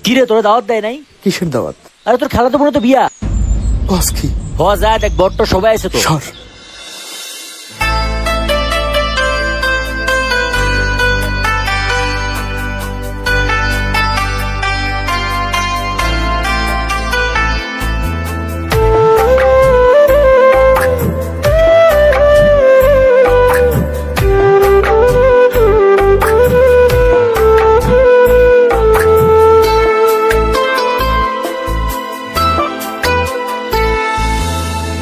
কি রে তোরা দাওয়াত দেয় নাই? কিসের দাওয়াত? আরে তোর খালা তো বোনের তো বিয়া। বস কি হওয়া যায়, দেখ বট্ট সবাই আছে তো। সর।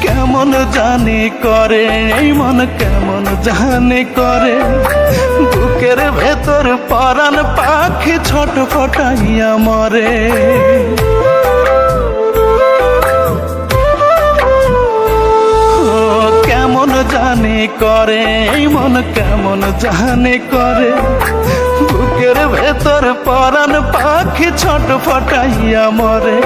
কেমন জানি করে এই মন, কেমন জানি করে বুকের ভেতর পরাণ পাখি ছটফটাইয়া মরে। কেমন জানি করে এই মন, কেমন জানি করে বুকের ভেতর পরাণ পাখি ছটফটাইয়া মরে।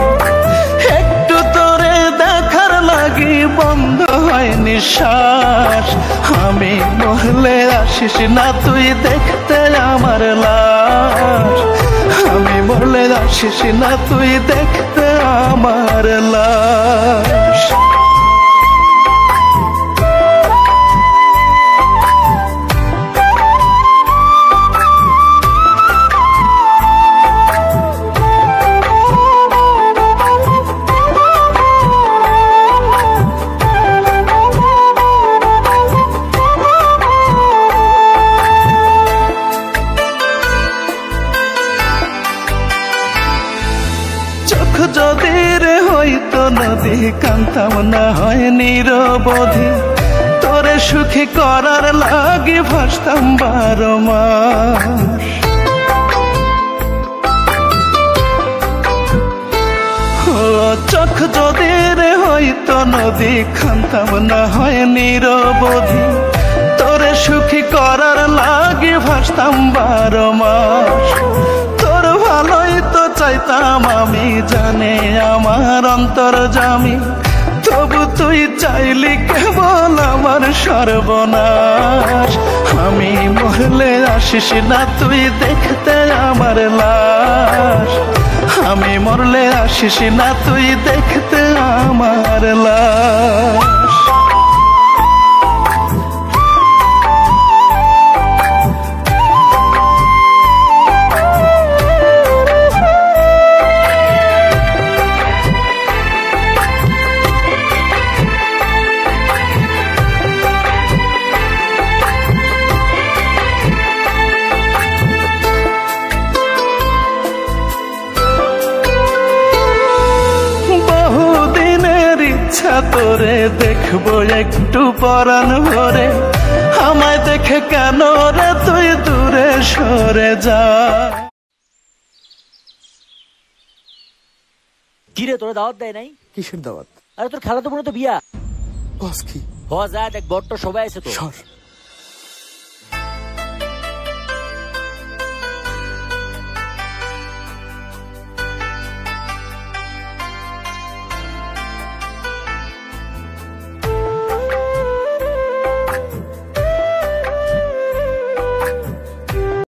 একটু তোরে দেখার লাগি বন্ধ হয় নিঃশ্বাস, আমি মরলে আসিস না তুই দেখতে আমার লাশ, আমি মরলে আসিস না তুই দেখতে আমার লাশ। চোখ যদি রে হইতো নদী, কান্তাম না হয় নিরবধি, তোরে সুখী করার লাগি ভাসতাম 12 মাস। চোখ যদি রে হইতো নদী, কান্তাম না হয় নিরবধি, তোরে সুখী করার লাগি ভাসতাম 12 মাস। তোর ভালোই তো চাইতাম আমি, জানে আমার অন্তর্যামী, তবু তুই চাইলি কেবল আমার সর্বনাশ। আমি মরলে আসিস না তুই দেখতে আমার লাশ, আমি মরলে আসিস না তুই দেখতে আমার লাশ। তোরে দেখবো একটু পরাণ ভরে, আমায় দেখে কেন রে তুই দূরে সরে যা। কি রে তোরা দাওয়াত দেয় নাই? কিসের দাওয়াত? আরে তোর খালা তো বোনের তো বিয়া। বস কি হওয়া যায়, দেখ বট্ট সবাই আছে তো। সর।